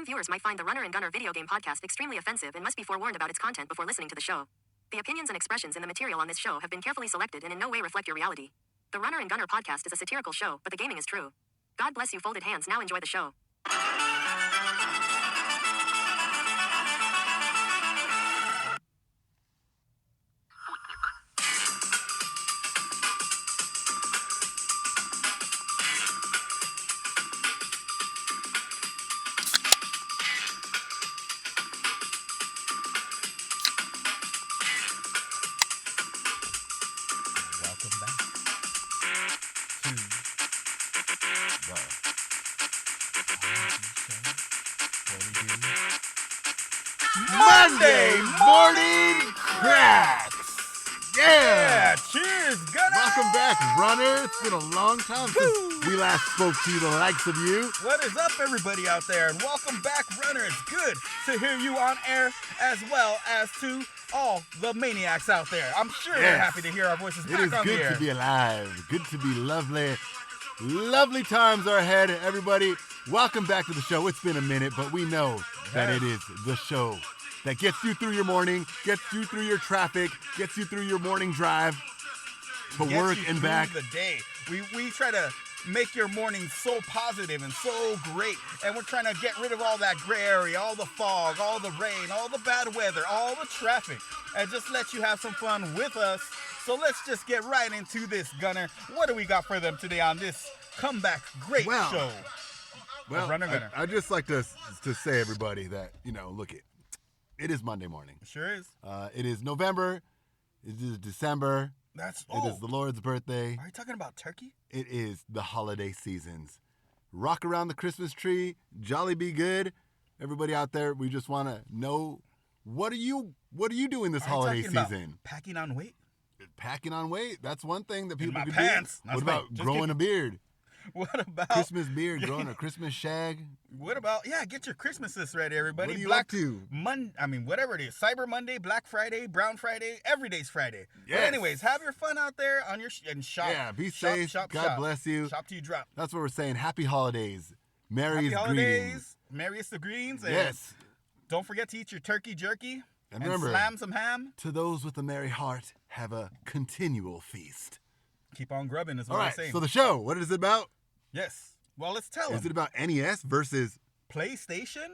viewers might find the Runner and Gunner video game podcast extremely offensive and must be forewarned about its content before listening to the show. The opinions and expressions in the material on this show have been carefully selected and in no way reflect your reality. The Runner and Gunner podcast is a satirical show, but the gaming is true. God bless you, folded hands. Now enjoy the show. Monday morning cracks. Yeah. Cheers, Gunner. Welcome back, Runner. It's been a long time since we last spoke to the likes of you. What is up, everybody out there? And welcome back, Runner. It's good to hear you on air as well as to all the maniacs out there. I'm sure they're happy to hear our voices back on the air. It is good to be alive. Good to be lovely. Lovely times are ahead, everybody. Welcome back to the show. It's been a minute, but we know that it is the show that gets you through your morning, gets you through your traffic, gets you through your morning drive to work and back. The day. We try to make your morning so positive and so great, and we're trying to get rid of all that gray area, all the fog, all the rain, all the bad weather, all the traffic, and just let you have some fun with us. So let's just get right into this, Gunner. What do we got for them today on this comeback great show? Well, Runner Gunner. I'd just like to say, everybody, that, look, it is Monday morning. It sure is. It is November. It is December. It is the Lord's birthday. Are you talking about turkey? It is the holiday seasons. Rock around the Christmas tree. Jolly be good. Everybody out there, we just want to know, what are you doing this holiday season? Packing on weight? Packing on weight? That's one thing that people can pants. do. What about growing a beard? What about Christmas beard, growing a Christmas shag? What about, get your Christmas list ready, everybody. What do you like to? Whatever it is. Cyber Monday, Black Friday, Brown Friday, every day's Friday. Yes. But anyways, have your fun out there on your and shop. Yeah, be safe. God bless you. Shop till you drop. That's what we're saying. Happy holidays. Merry's Happy holidays. greetings. Merriest of greens. Yes. Don't forget to eat your turkey jerky. And remember, slam some ham. To those with a merry heart, have a continual feast. Keep on grubbing is what I'm saying. So the show, what is it about? Yes. Well, let's tell them. Is it about NES versus PlayStation?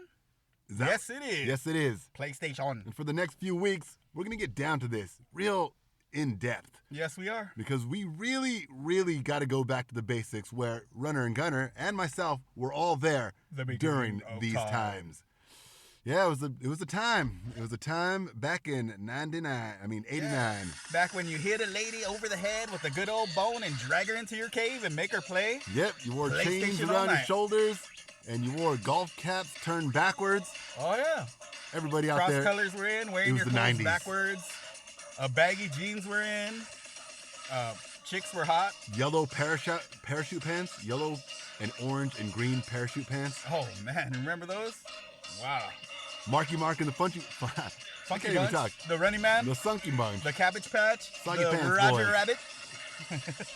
Yes, it is. Yes, it is. PlayStation. And for the next few weeks, we're going to get down to this real in depth. Yes, we are. Because we really, really got to go back to the basics where Runner and Gunner and myself were all there during these times. Yeah, it was a time. It was a time back in 89. Yeah. Back when you hit a lady over the head with a good old bone and drag her into your cave and make her play. Yep, you wore chains around your shoulders and you wore golf caps turned backwards. Oh, yeah. Everybody out there. Cross colors were in, wearing your clothes backwards. Baggy jeans were in. Chicks were hot. Yellow parachute pants. Yellow and orange and green parachute pants. Oh, man. Remember those? Wow. Marky Mark and the Funky Bunch, the Running Man, the Sunky Bunch, the Cabbage Patch, Soggy the Pants Roger Boys. Rabbit.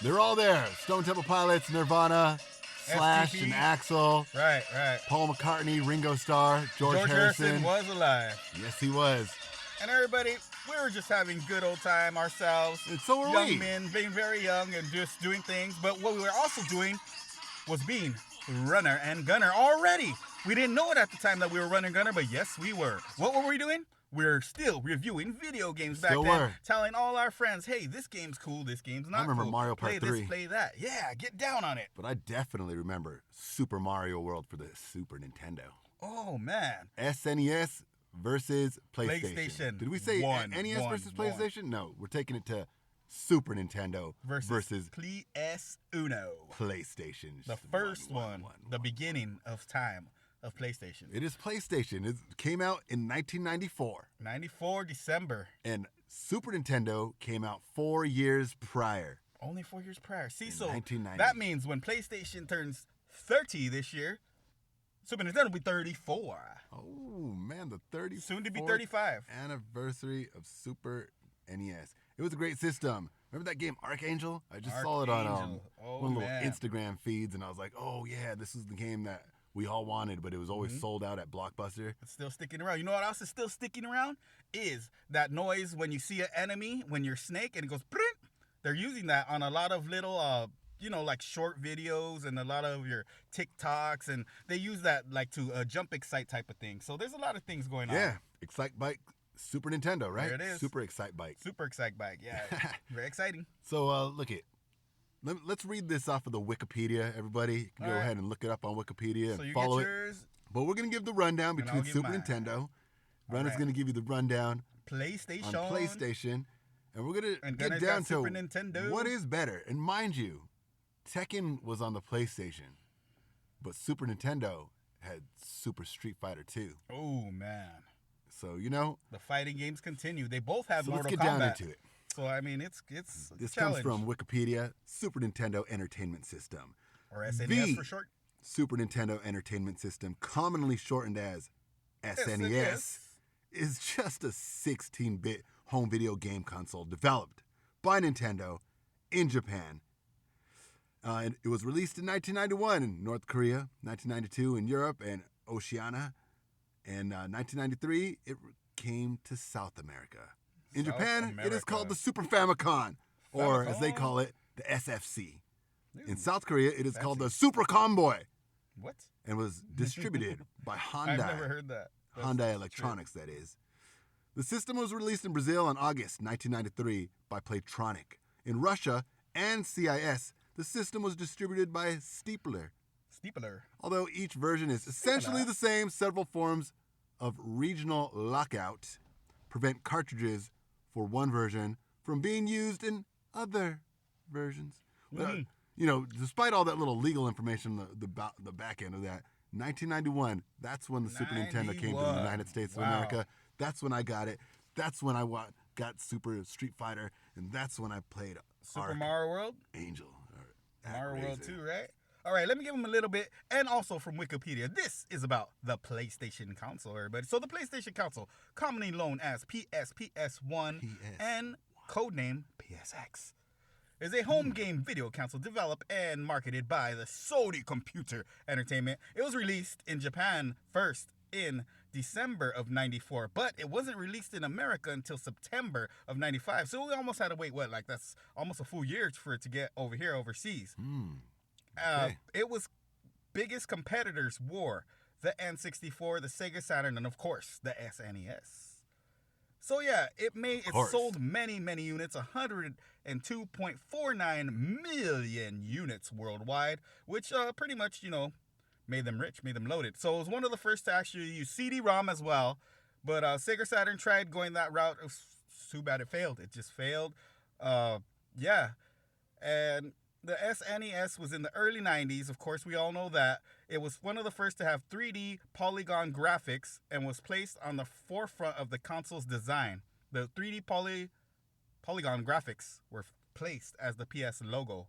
They're all there. Stone Temple Pilots, Nirvana, Slash FTP. and Axl. Right. Paul McCartney, Ringo Starr, George Harrison was alive. Yes, he was. And everybody, we were just having good old time ourselves. And so were young we. men, being very young and just doing things. But what we were also doing was being Runner and Gunner already. We didn't know it at the time that we were Runner and Gunner, but yes, we were. What were we doing? We're still reviewing video games back then. Telling all our friends, hey, this game's cool, this game's not cool. I remember Mario Part 3. Play this, play that. Yeah, get down on it. But I definitely remember Super Mario World for the Super Nintendo. Oh, man. SNES versus PlayStation. Did we say NES versus PlayStation? No, we're taking it to Super Nintendo versus PS Uno. PlayStation. The first one. The beginning of time of PlayStation. It is PlayStation. It came out in 1994. 94 December. And Super Nintendo came out 4 years prior. Only 4 years prior. See, so 1990. That means when PlayStation turns 30 this year, Super Nintendo will be 34. Oh, man, the 34th soon to be 35 anniversary of Super NES. It was a great system. Remember that game, Archangel? I just saw it on one of the little Instagram feeds, and I was like, oh, yeah, this is the game that we all wanted, but it was always sold out at Blockbuster. It's still sticking around. You know what else is still sticking around? Is that noise when you see an enemy, when you're Snake, and it goes, "Prrrt." They're using that on a lot of little, like short videos and a lot of your TikToks, and they use that like to jump excite type of thing. So there's a lot of things going on. Yeah, Excite Bike, Super Nintendo, right? There it is. Super Excite Bike. Super Excite Bike, yeah. Very exciting. So look it. Let's read this off of the Wikipedia, everybody. You can go ahead and look it up on Wikipedia and follow it. But we're going to give the rundown between Super Nintendo. Runner's going to give you the rundown on PlayStation. And we're going to get down to Super Nintendo. What is better. And mind you, Tekken was on the PlayStation, but Super Nintendo had Super Street Fighter 2. Oh, man. So, the fighting games continue. They both have Mortal Kombat. Let's get down into it. So, I mean, it's This a challenge. comes from Wikipedia, Super Nintendo Entertainment System. Or SNES for short. Super Nintendo Entertainment System, commonly shortened as SNES, is just a 16-bit home video game console developed by Nintendo in Japan. And it was released in 1991 in North Korea, 1992 in Europe and Oceania, and 1993 it came to South America. In Japan, it is called the Super Famicom, or as they call it, the SFC. In South Korea, it is called the Super Comboy. What? And was distributed by Hyundai. I've never heard that. Hyundai Electronics, that is. The system was released in Brazil in August 1993 by Playtronic. In Russia and CIS, the system was distributed by Steepler. Although each version is essentially the same, several forms of regional lockout prevent cartridges for one version from being used in other versions. Despite all that little legal information, the back end of that, 1991, that's when the Super Nintendo came to the United States of America. That's when I got it. That's when I got Super Street Fighter, and that's when I played Super Mario World? Angel. Mario World 2, right? All right, let me give them a little bit, and also from Wikipedia. This is about the PlayStation console, everybody. So the PlayStation console, commonly known as PS, PS1, and codename PSX, is a home game video console developed and marketed by the Sony Computer Entertainment. It was released in Japan first in December of 94, but it wasn't released in America until September of 95. So we almost had to wait, that's almost a full year for it to get over here overseas. Okay. It was biggest competitors were the N64, the Sega Saturn, and of course the SNES. So yeah, it sold many units, 102.49 million units worldwide, which pretty much made them rich, made them loaded. So it was one of the first to actually use CD-ROM as well. But Sega Saturn tried going that route. It was too bad it failed. It just failed. And the SNES was in the early 90s. Of course, we all know that. It was one of the first to have 3D polygon graphics and was placed on the forefront of the console's design. The 3D polygon graphics were placed as the PS logo,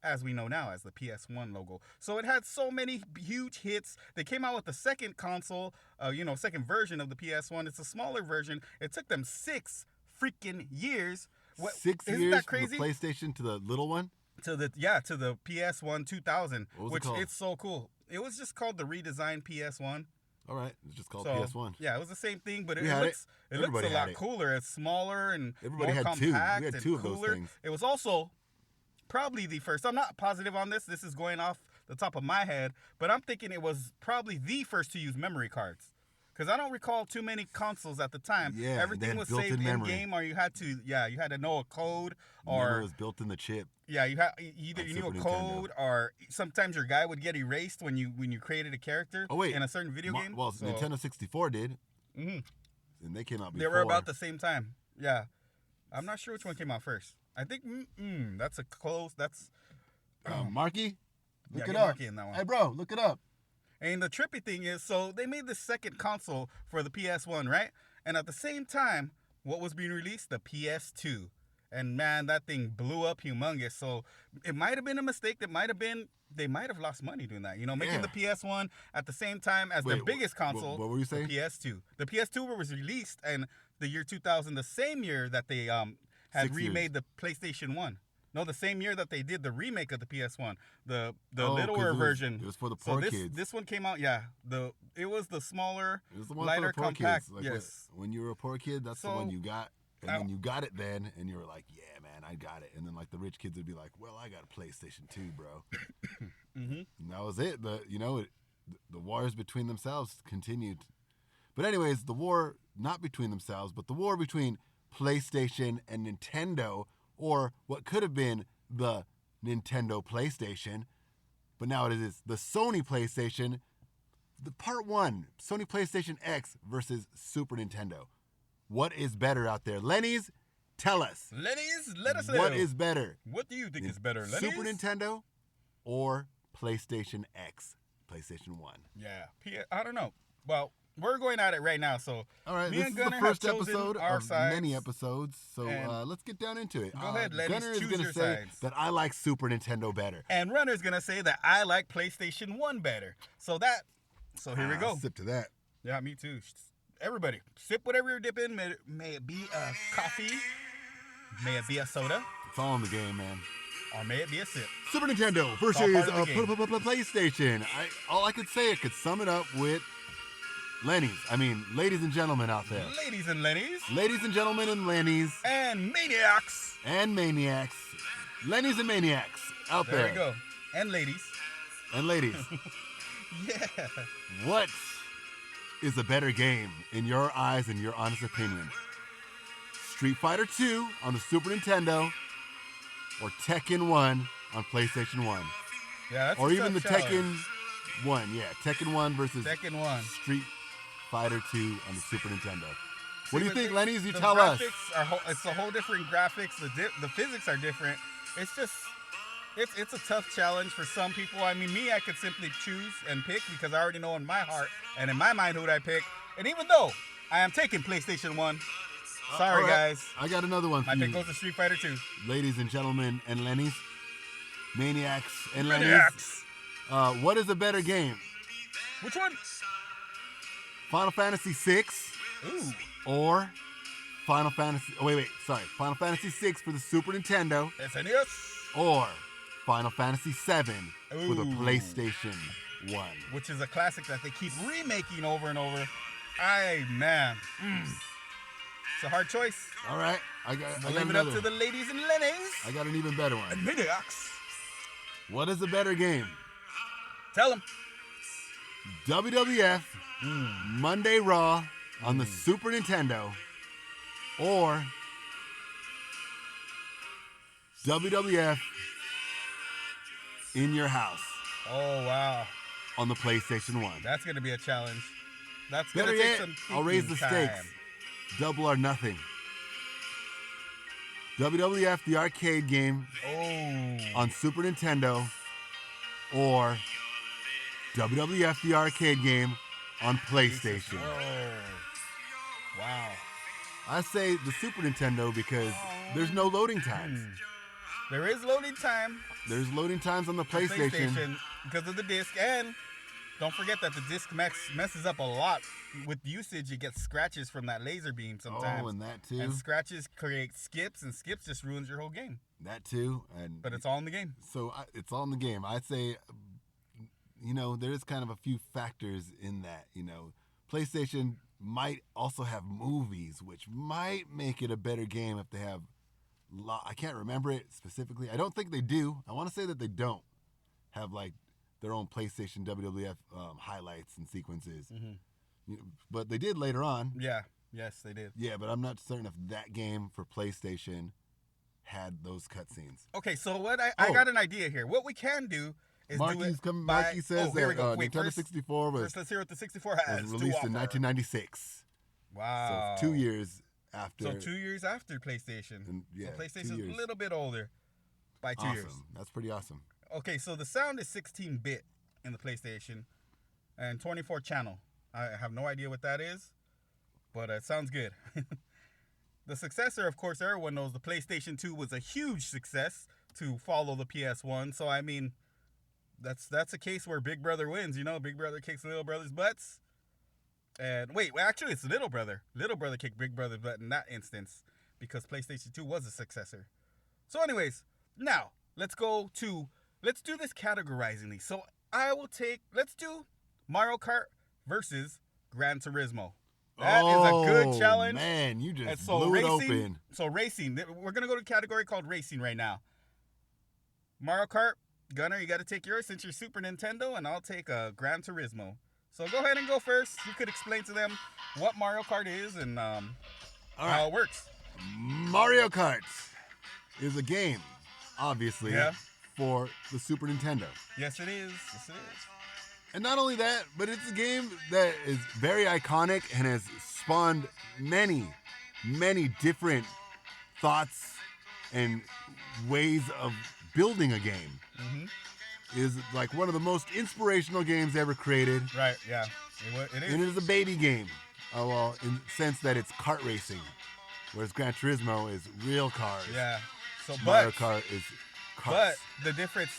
as we know now as the PS1 logo. So it had so many huge hits. They came out with the second console, second version of the PS1. It's a smaller version. It took them 6 freaking years. 6 years isn't that crazy? From the PlayStation to the little one? To the PS1 2000, which it's so cool. It was just called the redesigned PS1. All right, it's just called PS1. Yeah, it was the same thing, but it looks a lot cooler. It's smaller and more compact. We had two of those things. It was also probably the first. I'm not positive on this. This is going off the top of my head, but I'm thinking it was probably the first to use memory cards. Because I don't recall too many consoles at the time. Yeah, everything was saved in game, or you had to know a code, or it was built in the chip. Yeah, you knew a code, or sometimes your guy would get erased when you created a character. In a certain video game. Well, Nintendo 64 did. And they came out before. They were about the same time. Yeah, I'm not sure which one came out first. I think that's a close. That's Marky. Look it up. Marky in that one. Hey, bro, look it up. And the trippy thing is, so they made the second console for the PS1, right? And at the same time, what was being released? The PS2. And man, that thing blew up humongous. So it might have been a mistake. They might have lost money doing that. Making the PS1 at the same time as the biggest console. What were you saying? The PS2. The PS2 was released in the year 2000, the same year that they had remade the PlayStation 1. No, the same year that they did the remake of the PS1, the Oh, 'cause littler version. It was for the So poor this kids. this one came out, yeah. It was the smaller, It was the one lighter, for the poor compact. kids. Like Yes. when you were a poor kid, that's the So, one you got. And I- then you got it then, and you were like, yeah, man, I got it. And then like the rich kids would be like, well, I got a PlayStation 2, bro. Mm-hmm. And that was it. The wars between themselves continued. But anyways, the war not between themselves, but the war between PlayStation and Nintendo, or what could have been the Nintendo PlayStation, but now it is the Sony PlayStation. The part 1, Sony PlayStation X versus Super Nintendo. What is better out there? Lenny's, tell us. Lenny's, let us know. What is better? What do you think is better, Lenny's? Super Nintendo or PlayStation X, PlayStation 1? Yeah, I don't know. Well, we're going at it right now, so All right, me this and is the Gunner first have chosen episode our of sides. many episodes, so And let's get down into it. go ahead, Lenny's, Gunner is choose gonna your say sides. that I like Super Nintendo better. And Runner's gonna say that I like PlayStation 1 better. So here we go. Sip to that. Yeah, me too. Everybody, sip whatever you're dipping. May it be a coffee, may it be a soda, It's all in the game, man. or may it be a sip. Super Nintendo versus all part of the game. PlayStation. All I could say, I could sum it up with Lenny's. I mean, ladies and gentlemen out there. Ladies and Lenny's. Ladies and gentlemen and Lenny's And maniacs. and maniacs. Lenny's and maniacs out there. There we go. And ladies. And ladies. Yeah. What is a better game in your eyes and your honest opinion? Street Fighter 2 on the Super Nintendo or Tekken 1 on PlayStation 1? Yeah, that's Or a even the tough challenge. Tekken 1. Yeah, Tekken 1 versus Tekken 1. Street Fighter 2 on the Super Nintendo. What do you See, think, Lenny's? You the tell us. graphics it's a whole different graphics. The physics are different. It's just, it's a tough challenge for some people. I mean, me, I could simply choose and pick because I already know in my heart and in my mind who would I pick. And even though I am taking PlayStation 1, sorry, All right, guys. I got another one for My you. pick goes to Street Fighter 2. Ladies and gentlemen and Lenny's. Maniacs and Lenny's. Maniacs. What is a better game? Which one? Final Fantasy 6 Ooh. or Final Fantasy... Oh, wait. Sorry. Final Fantasy 6 for the Super Nintendo SNES. or Final Fantasy 7 for the Ooh. PlayStation 1. Which is a classic that they keep remaking over and over. It's a hard choice. All right. I got We'll leave it up to the ladies and Lenny's. I got an even better one. Maniacs. What is a better game? Tell them. WWF Monday Raw on the Super Nintendo or WWF in your house Oh, wow. on the PlayStation 1. That's going to be a challenge. That's going Better to take yet, some I'll raise the thinking stakes. time. Double or nothing. WWF the arcade game Oh. on Super Nintendo or WWF the arcade game on PlayStation. Oh. Wow. I say the Super Nintendo because there's no loading times. There is loading time. There's loading times on the for PlayStation. because of the disc, and don't forget that the disc messes up a lot with usage. It gets scratches from that laser beam sometimes. Oh, and that too. And scratches create skips, and skips just ruins your whole game. That too. And But it's all in the game. so it's all in the game. I'd say, there is kind of a few factors in that. PlayStation might also have movies, which might make it a better game if they have. I can't remember it specifically. I don't think they do. I want to say that they don't have like their own PlayStation WWF highlights and sequences. But they did later on. Yeah. Yes, they did. Yeah, but I'm not certain if that game for PlayStation had those cutscenes. Okay, so what I got an idea here. What we can do is do Marky's it coming. by... Marky says here we that go. Wait, Nintendo first, 64 was first, let's hear what the 64 has to released in offer. 1996. Wow. So 2 years after. So 2 years after PlayStation. And, yeah, so 2 PlayStation's years. a little bit older by 2 years. Awesome. That's pretty awesome. Okay, so the sound is 16-bit in the PlayStation and 24 channel. I have no idea what that is, but it sounds good. The successor, of course, everyone knows the PlayStation 2 was a huge success to follow the PS1. So, I mean, that's a case where Big Brother wins. Big Brother kicks Little Brother's butts. And wait, actually, it's Little Brother. Little Brother kicked Big Brother's butt in that instance because PlayStation 2 was a successor. So anyways, Now, let's do this categorizingly. So let's do Mario Kart versus Gran Turismo. That is a good challenge. Man, you just And so blew it racing, open. So racing, we're going to go to a category called racing right now. Mario Kart, Gunner, you got to take yours since you're Super Nintendo, and I'll take Gran Turismo. So go ahead and go first. You could explain to them what Mario Kart is and how it works. Mario Kart is a game, obviously, for the Super Nintendo. Yes, it is. Yes, it is. And not only that, but it's a game that is very iconic and has spawned many, many different thoughts and ways of building a game. Mm-hmm. Is like one of the most inspirational games ever created. Right, yeah. It is. And it is a baby game. Oh, well, in the sense that it's kart racing, whereas Gran Turismo is real cars. Yeah. So, Mario Kart is karts. But the difference,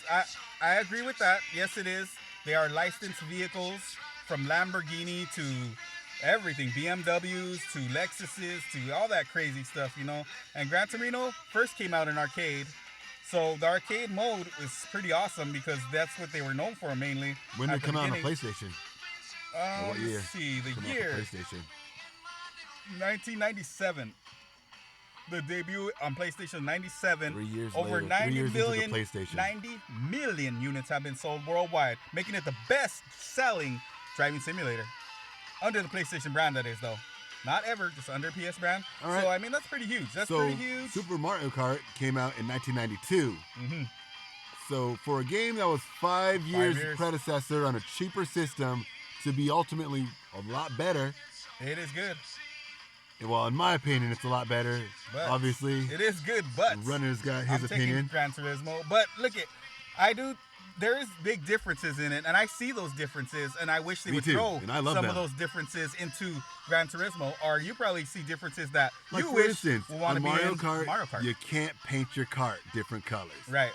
I agree with that. Yes, it is. They are licensed vehicles from Lamborghini to everything, BMWs to Lexuses to all that crazy stuff, you know. And Gran Turismo first came out in arcade. So the arcade mode is pretty awesome because that's what they were known for mainly. When did it come out on PlayStation? What year? Let's see, the year. PlayStation. 1997. The debut on PlayStation 97. 3 years Over later. 90 3 years million, into the PlayStation. 90 million units have been sold worldwide, making it the best-selling driving simulator. Under the PlayStation brand, that is, though. Not ever, just under PS brand. All right. So, I mean, that's pretty huge. That's pretty huge. Super Mario Kart came out in 1992. Mm-hmm. So, for a game that was 5 years predecessor on a cheaper system to be ultimately a lot better. It is good. Well, in my opinion, it's a lot better. But obviously, it is good, but Runner's got his opinion. Gran Turismo, but look there is big differences in it, and I see those differences, and I wish they would throw some of those differences into Gran Turismo, or you probably see differences that like you for wish instance, would want to be in Mario Kart. You can't paint your kart different colors. Right.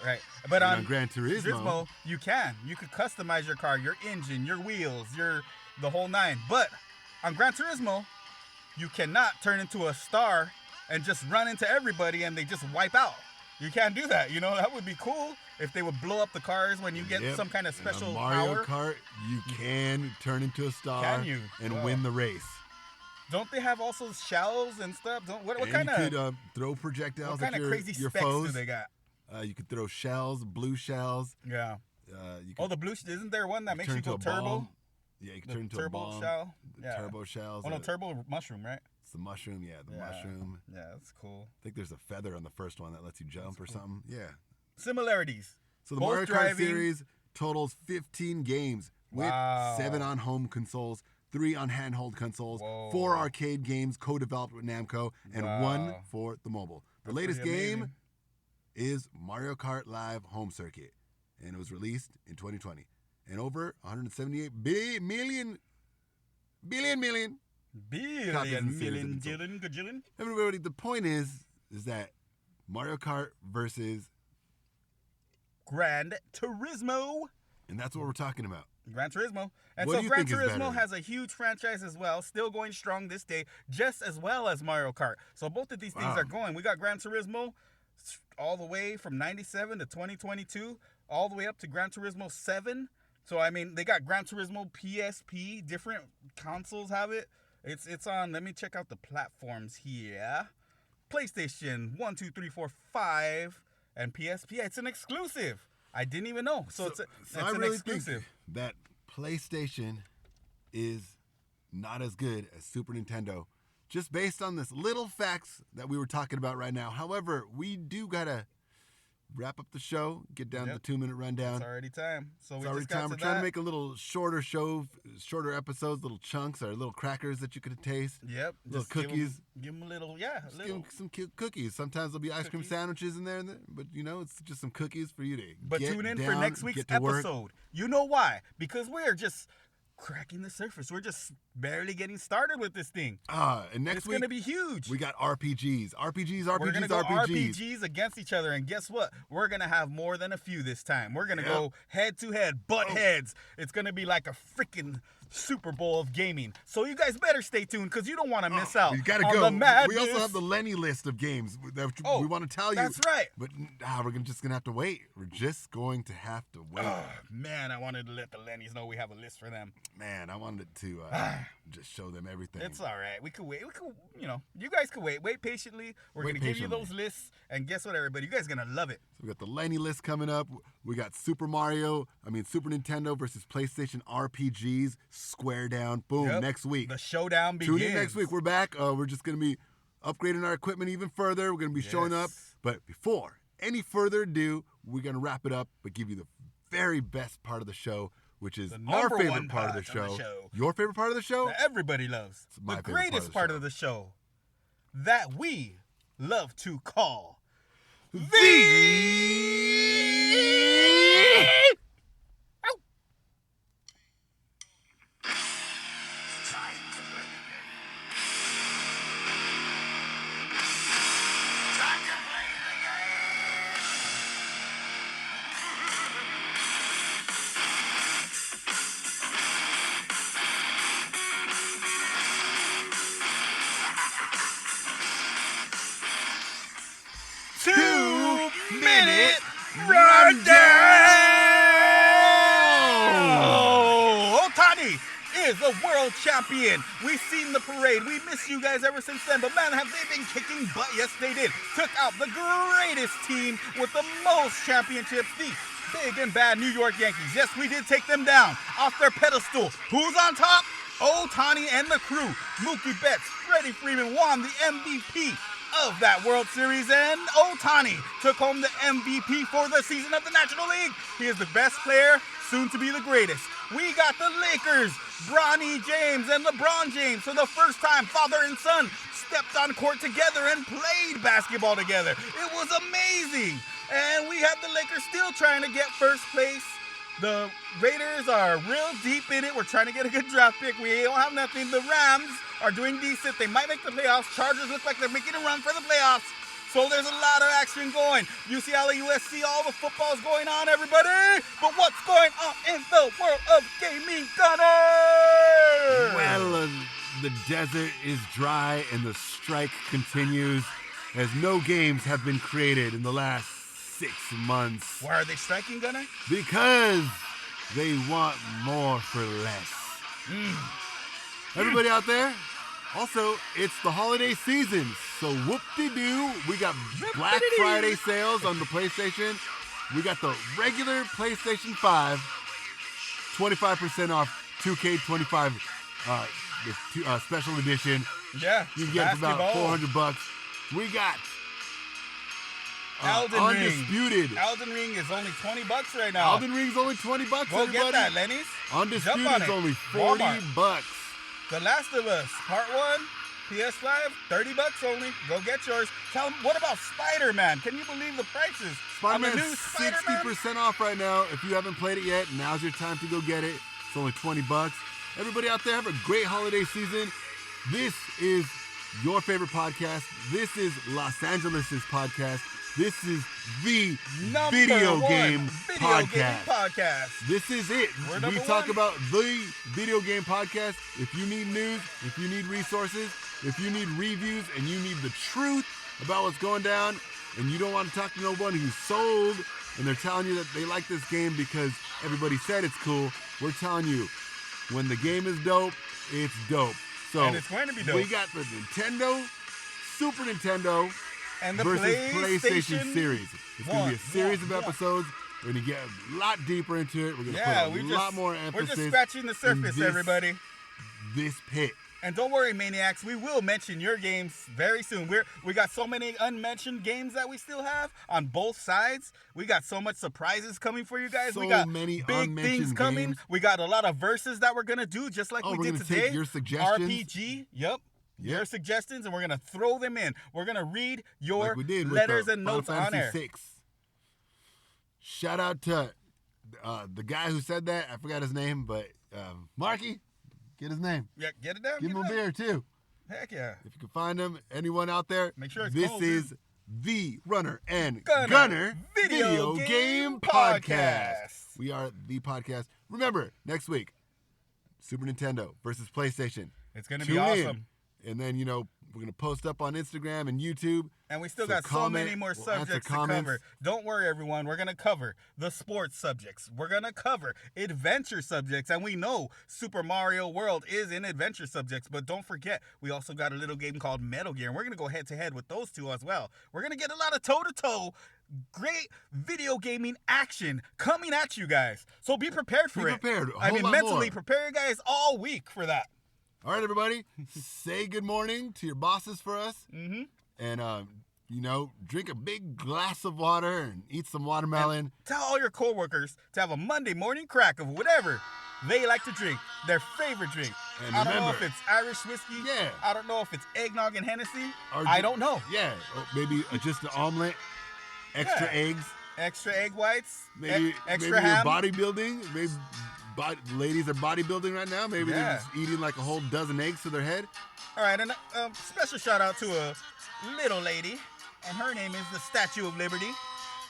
But on Gran Turismo, you can. You could customize your car, your engine, your wheels, the whole nine. But on Gran Turismo, you cannot turn into a star and just run into everybody and they just wipe out. You can't do that. You know, that would be cool if they would blow up the cars when you get some kind of special Mario power. Kart, you can turn into a star and win the race. Don't they have also shells and stuff? What kind of? You could throw projectiles at your foes. What kind of crazy specs do they got? You could throw shells, blue shells. Yeah. The blue. Isn't there one that makes you go turbo? Ball. Yeah, you can turn into a ball. Turbo shell. Turbo shells. Oh no, turbo mushroom, right? It's the mushroom. Yeah, the mushroom. Yeah, that's cool. I think there's a feather on the first one that lets you jump or something. Yeah. Similarities. So the Mario Kart series totals 15 games with 7 on home consoles, 3 on handheld consoles, 4 arcade games co-developed with Namco, and 1 for the mobile. The latest game is Mario Kart Live Home Circuit, and it was released in 2020. And over 178 billion. Everybody, the point is that Mario Kart versus Gran Turismo. And that's what we're talking about. Gran Turismo. And so Gran Turismo has a huge franchise as well, still going strong this day, just as well as Mario Kart. So both of these things are going. We got Gran Turismo all the way from 97 to 2022, all the way up to Gran Turismo 7. So, I mean, they got Gran Turismo PSP, different consoles have it. It's on, let me check out the platforms here. PlayStation 1, 2, 3, 4, 5, and PSP. It's an exclusive. I didn't even know. So it's an exclusive. Think that PlayStation is not as good as Super Nintendo, just based on this little facts that we were talking about right now. However, we do got to wrap up the show, get down to the 2-minute rundown. It's already time. We're trying to make a little shorter shorter episodes, little chunks or little crackers that you could taste. Yep. Little cookies. Give them a little, Give them some cute cookies. Sometimes there'll be ice cream sandwiches in there, but it's just some cookies for you to tune in for next week's episode. You know why? Because we're just cracking the surface. We're just barely getting started with this thing. And next week it's gonna be huge. We got RPGs. We're gonna go RPGs against each other, and guess what? We're gonna have more than a few this time. We're gonna go head to head, butt heads. It's gonna be like a freaking Super Bowl of gaming. So you guys better stay tuned because you don't want to miss out. You gotta on go. The madness. We also have the Lenny list of games that we want to tell you. That's right. But we're just gonna have to wait. We're just going to have to wait. Oh, man, I wanted to let the Lennys know we have a list for them. Man, I wanted to just show them everything. It's all right. We could wait. We could, you guys could wait. Wait patiently. We're going to give you those lists. And guess what, everybody? You guys are going to love it. So we got the Lenny list coming up. We got Super Nintendo versus PlayStation RPGs. Square down. Boom. Yep. Next week. The showdown begins. Tune in next week. We're back. We're just going to be upgrading our equipment even further. We're going to be showing up. But before any further ado, we're going to wrap it up, but give you the very best part of the show, which is our favorite part of the show. Your favorite part of the show? That everybody loves. The greatest part of the show. That we love to call Minute Rundown! Ohtani is a world champion. We've seen the parade. We miss you guys ever since then, but man, have they been kicking butt? Yes, they did. Took out the greatest team with the most championships, the big and bad New York Yankees. Yes, we did take them down off their pedestal. Who's on top? Ohtani and the crew. Mookie Betts, Freddie Freeman won the MVP of that World Series, and Ohtani took home the MVP for the season of the National League. He is the best player, soon to be the greatest. We got the Lakers, Bronny James and LeBron James. For the first time, father and son stepped on court together and played basketball together. It was amazing. And we have the Lakers still trying to get first place. The Raiders are real deep in it. We're trying to get a good draft pick. We don't have nothing. The Rams are doing decent. They might make the playoffs. Chargers look like they're making a run for the playoffs. So there's a lot of action going. UCLA, USC, all the football's going on, everybody. But what's going on in the world of gaming, Gunner? Well, the desert is dry and the strike continues as no games have been created in the last 6 months. Why are they striking, Gunner? Because they want more for less. Everybody out there? Also, it's the holiday season, so whoop-de-doo. We got Black Friday sales on the PlayStation. We got the regular PlayStation 5, 25% off 2K25, the special edition. Yeah, you can get it for about $400. We got Undisputed. Elden Ring is only $20 right now. Elden Ring's only $20, Go everybody. get that, Lenny's. Undisputed is only $40. The Last of Us, Part 1, PS5, $30 only. Go get yours. Tell them, what about Spider-Man? Can you believe the prices? Spider-Man's 60% off right now. If you haven't played it yet, now's your time to go get it. It's only $20. Everybody out there, have a great holiday season. This is your favorite podcast. This is Los Angeles' podcast. This is the Video Game Podcast. This is it. We talk about the Video Game Podcast. If you need news, if you need resources, if you need reviews, and you need the truth about what's going down, and you don't want to talk to nobody who's sold, and they're telling you that they like this game because everybody said it's cool, we're telling you, when the game is dope, it's dope. So and it's going to be dope. We got the Nintendo, Super Nintendo, and the versus PlayStation series. It's going to be a series of episodes. We're going to get a lot deeper into it. We're going to put a lot more emphasis. We're just scratching the surface, everybody. This pit. And don't worry, Maniacs. We will mention your games very soon. We got so many unmentioned games that we still have on both sides. We got so much surprises coming for you guys. So we got many big things coming. Games. We got a lot of verses that we're going to do, just like we did today. Take your suggestions. RPG. Yep. Your suggestions, and we're going to throw them in. We're going to read your letters and notes on air. 6. Shout out to the guy who said that. I forgot his name, but Marky, get his name. Yeah, get it down. Give him a beer, too. Heck yeah. If you can find him, anyone out there, make sure it's this cold, is the Runner and Gunner Video Game Podcast. We are the podcast. Remember, next week, Super Nintendo versus PlayStation. It's going to Tune be in. awesome. And then, we're going to post up on Instagram and YouTube. And we still So got so many more we'll answer subjects to comments. cover. Don't worry, everyone. We're going to cover the sports subjects. We're going to cover adventure subjects. And we know Super Mario World is in adventure subjects. But don't forget, we also got a little game called Metal Gear. And we're going to go head-to-head with those two as well. We're going to get a lot of toe-to-toe, great video gaming action coming at you guys. So be prepared for it. Be prepared. Mentally more. prepare you guys all week for that. All right, everybody. Say good morning to your bosses for us. Mm-hmm. And, drink a big glass of water and eat some watermelon. And tell all your coworkers to have a Monday morning crack of whatever they like to drink, their favorite drink. And I don't know remember, if it's Irish whiskey. Yeah. I don't know if it's eggnog and Hennessy. Or I don't know. Yeah. Or maybe just an omelet, extra eggs. Extra egg whites. Maybe extra maybe ham. you're bodybuilding. Maybe ladies are bodybuilding right now. Maybe they're just eating like a whole dozen eggs to their head. All right, and special shout out to a little lady, and her name is the Statue of Liberty,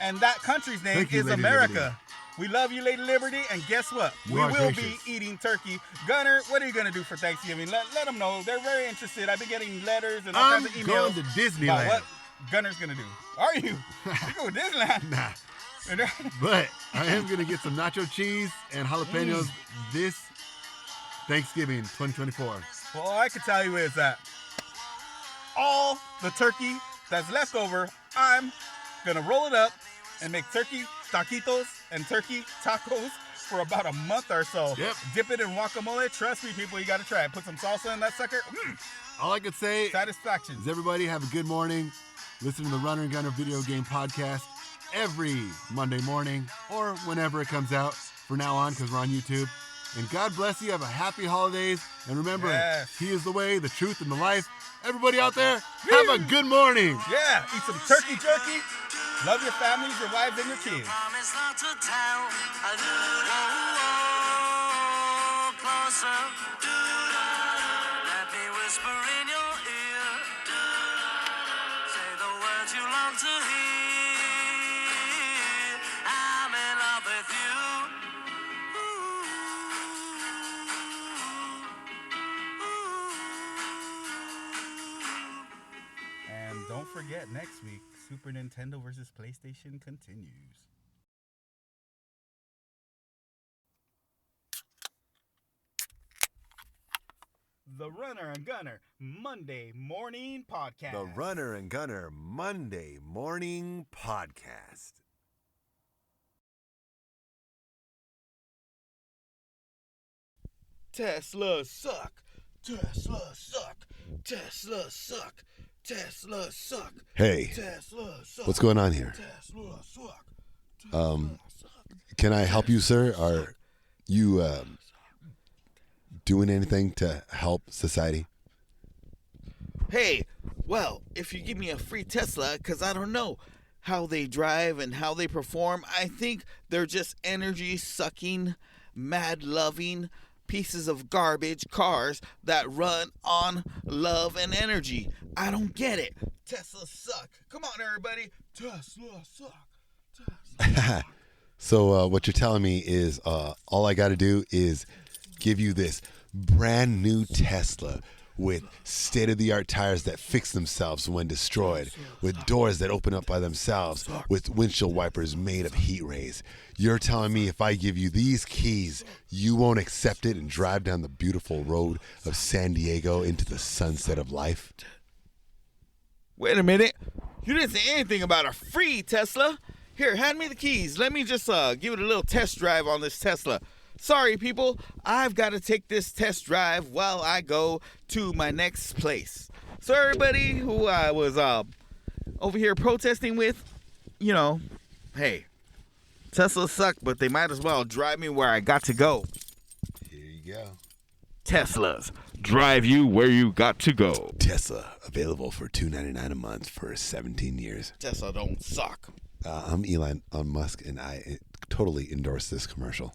and that country's name is Lady America. Liberty. We love you, Lady Liberty, and guess what? You we are will gracious. be eating turkey. Gunner, what are you going to do for Thanksgiving? Let them know. They're very interested. I've been getting letters and all I'm kinds of emails. going to Disneyland. About what Gunner's going to do. Are you? You go to Disneyland? Nah. But I am going to get some nacho cheese and jalapenos this Thanksgiving 2024. Well, all I can tell you is that all the turkey that's left over, I'm going to roll it up and make turkey taquitos and turkey tacos for about a month or so. Yep. Dip it in guacamole. Trust me, people, you got to try it. Put some salsa in that sucker. All I could say Satisfaction. is everybody have a good morning. Listen to the Runner and Gunner Video Game Podcast every Monday morning or whenever it comes out from now on because we're on YouTube. And God bless you. Have a happy holidays. And remember, He is the way, the truth, and the life. Everybody out there, have a good morning. Yeah, eat some turkey jerky. Love your families, your wives, and your kids. Let me whisper in your ear. Say the words you long to hear. I'm in love with you. And don't forget, next week, Super Nintendo versus PlayStation continues. The Runner and Gunner Monday Morning Podcast. The Runner and Gunner Monday Morning Podcast. Tesla suck. Tesla suck. Tesla suck. Tesla suck. Hey, Tesla suck. what's going on here? Tesla suck. Can I help you, sir? Are you doing anything to help society? Hey, well, if you give me a free Tesla, because I don't know how they drive and how they perform, I think they're just energy-sucking, mad-loving pieces of garbage cars that run on love and energy. I don't get it. Tesla suck. Come on, everybody. Tesla suck. Tesla suck. So what you're telling me is all I got to do is give you this brand new Tesla with state-of-the-art tires that fix themselves when destroyed, with doors that open up by themselves, with windshield wipers made of heat rays. You're telling me if I give you these keys, you won't accept it and drive down the beautiful road of San Diego into the sunset of life? Wait a minute. You didn't say anything about a free Tesla. Here, hand me the keys. Let me just give it a little test drive on this Tesla. Sorry, people. I've got to take this test drive while I go to my next place. So everybody who I was over here protesting with, hey, Teslas suck, but they might as well drive me where I got to go. Here you go. Teslas drive you where you got to go. Tesla, available for $299 a month for 17 years. Tesla don't suck. I'm Elon Musk, and I totally endorse this commercial.